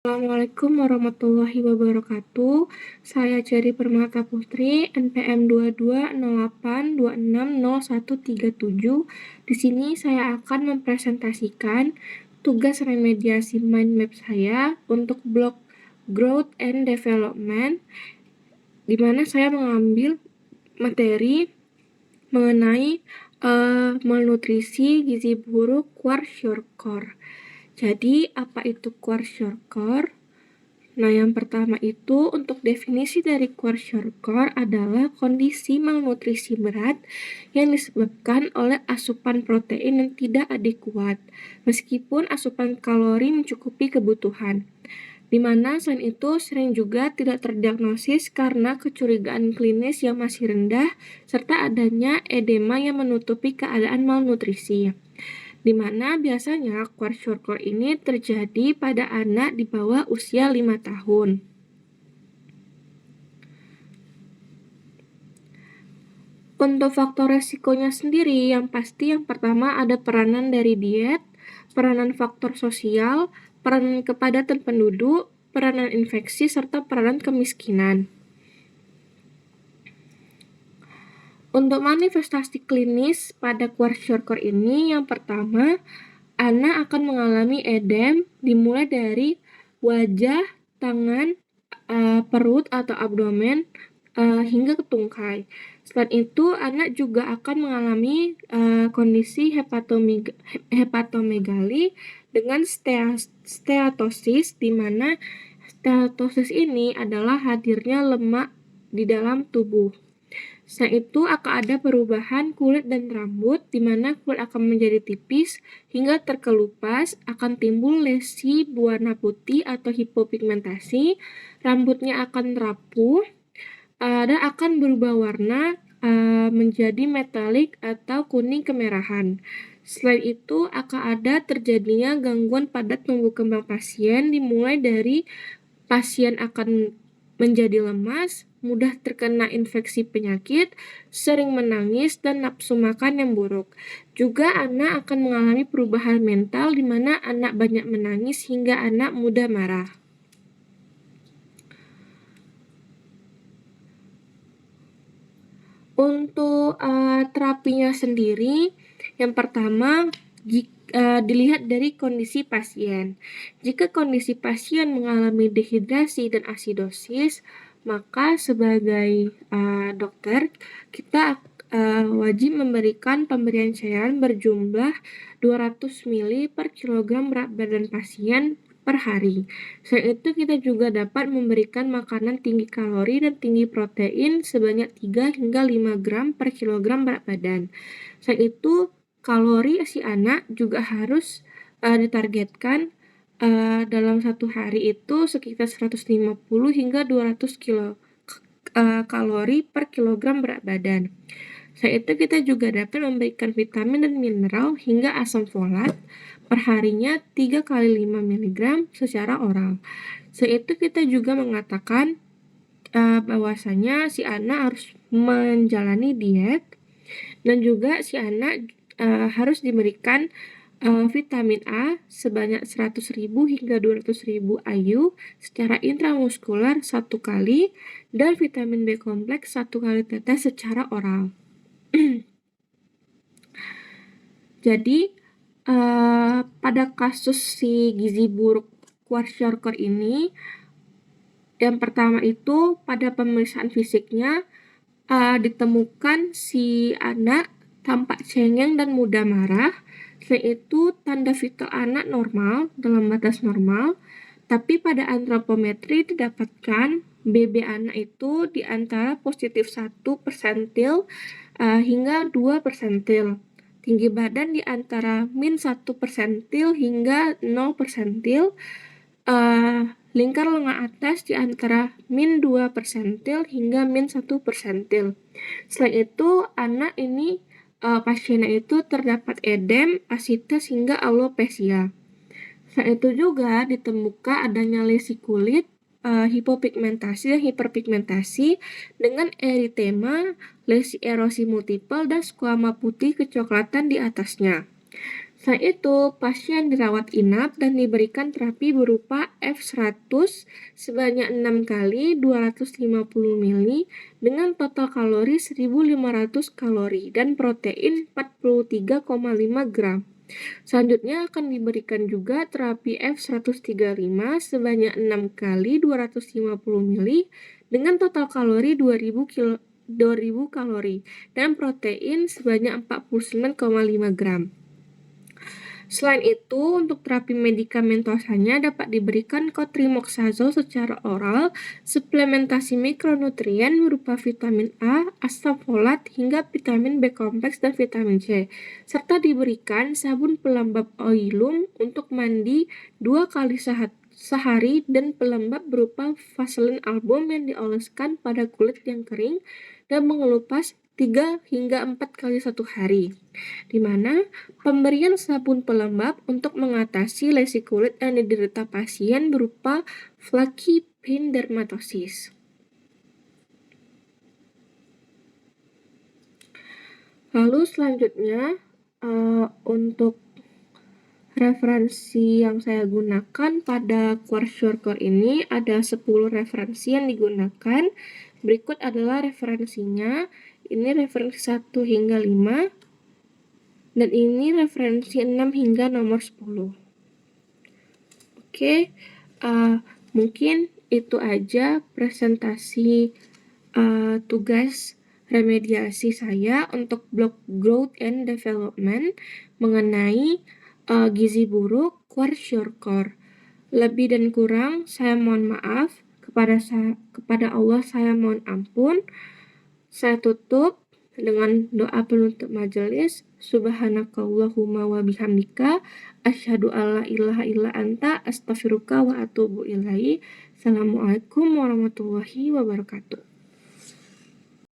Assalamualaikum warahmatullahi wabarakatuh. Saya Cherry Permata Putri, NPM 2208260137. Di sini saya akan mempresentasikan tugas remediasi mind map saya untuk blok Growth and Development, di mana saya mengambil materi mengenai malnutrisi, gizi buruk, kwashiorkor. Jadi, apa itu kwashiorkor? Nah, yang pertama itu untuk definisi dari kwashiorkor adalah kondisi malnutrisi berat yang disebabkan oleh asupan protein yang tidak adekuat, meskipun asupan kalori mencukupi kebutuhan. Di mana selain itu sering juga tidak terdiagnosis karena kecurigaan klinis yang masih rendah serta adanya edema yang menutupi keadaan malnutrisi, di mana biasanya kwashiorkor ini terjadi pada anak di bawah usia 5 tahun. Untuk faktor resikonya sendiri, yang pasti yang pertama ada peranan dari diet, peranan faktor sosial, peranan kepadatan penduduk, peranan infeksi, serta peranan kemiskinan. Untuk manifestasi klinis pada kwashiorkor ini, yang pertama, anak akan mengalami edem dimulai dari wajah, tangan, perut atau abdomen, hingga ke tungkai. Selain itu, anak juga akan mengalami kondisi hepatomegali dengan steatosis, di mana steatosis ini adalah hadirnya lemak di dalam tubuh. Selain itu akan ada perubahan kulit dan rambut, di mana kulit akan menjadi tipis hingga terkelupas, akan timbul lesi berwarna putih atau hipopigmentasi, rambutnya akan rapuh, dan akan berubah warna menjadi metalik atau kuning kemerahan. Selain itu akan ada terjadinya gangguan pada tumbuh kembang pasien, dimulai dari pasien akan menjadi lemas, mudah terkena infeksi penyakit, sering menangis, dan nafsu makan yang buruk. Juga anak akan mengalami perubahan mental, di mana anak banyak menangis hingga anak mudah marah. Untuk terapinya sendiri, yang pertama dilihat dari kondisi pasien. Jika kondisi pasien mengalami dehidrasi dan asidosis, maka sebagai dokter kita wajib memberikan pemberian cairan berjumlah 200 ml per kilogram berat badan pasien per hari. Selain itu kita juga dapat memberikan makanan tinggi kalori dan tinggi protein sebanyak 3 hingga 5 gram per kilogram berat badan. Selain itu kalori si anak juga harus ditargetkan dalam satu hari itu sekitar 150 hingga 200 kalori per kilogram berat badan. Selain itu kita juga dapat memberikan vitamin dan mineral hingga asam folat perharinya 3 kali 5 mg secara oral. Selain itu kita juga mengatakan bahwasanya si anak harus menjalani diet dan juga si anak harus diberikan vitamin A sebanyak 100.000 hingga 200.000 IU secara intramuskular 1 kali dan vitamin B kompleks 1 kali tetes secara oral. Jadi pada kasus si gizi buruk kwashiorkor ini, yang pertama itu pada pemeriksaan fisiknya ditemukan si anak tampak cengeng dan mudah marah. Selain itu tanda vital anak normal dalam batas normal, tapi pada antropometri didapatkan BB anak itu di antara positif 1 persentil hingga 2 persentil. Tinggi badan di antara min 1 persentil hingga 0 persentil. Lingkar lengan atas di antara min 2 persentil hingga min 1 persentil. Selain itu, anak ini pasiennya itu terdapat edem, asites hingga alopecia. Selain itu juga ditemukan adanya lesi kulit, hipopigmentasi dan hiperpigmentasi dengan eritema, lesi erosi multiple, dan skuama putih kecoklatan di atasnya. Selain itu, pasien dirawat inap dan diberikan terapi berupa F100 sebanyak 6 kali 250 ml dengan total kalori 1.500 kalori dan protein 43,5 gram. Selanjutnya akan diberikan juga terapi F135 sebanyak 6 kali 250 ml dengan total kalori 2.000 kalori dan protein sebanyak 49,5 gram. Selain itu, untuk terapi medikamentosanya dapat diberikan cotrimoxazole secara oral, suplementasi mikronutrien berupa vitamin A, asam folat, hingga vitamin B kompleks dan vitamin C, serta diberikan sabun pelembab oilum untuk mandi 2 kali sehari dan pelembab berupa Vaseline album yang dioleskan pada kulit yang kering dan mengelupas 3 hingga 4 kali satu hari, di mana pemberian sabun pelembab untuk mengatasi lesi kulit yang diderita pasien berupa flaky pain dermatosis. Lalu selanjutnya untuk referensi yang saya gunakan pada Kwashiorkor ini ada 10 referensi yang digunakan. Berikut adalah referensinya. Ini referensi 1 hingga 5. Dan ini referensi 6 hingga nomor 10. Oke, mungkin itu aja presentasi tugas remediasi saya untuk blok Growth and Development mengenai gizi buruk Kwashiorkor. Lebih dan kurang saya mohon maaf, kepada Allah saya mohon ampun. Saya tutup dengan doa penutup majelis. Subhanakallahumma wa bihamdika asyhadu alla ilaha illa anta astaghfiruka wa atubu ilaik. Assalamualaikum warahmatullahi wabarakatuh.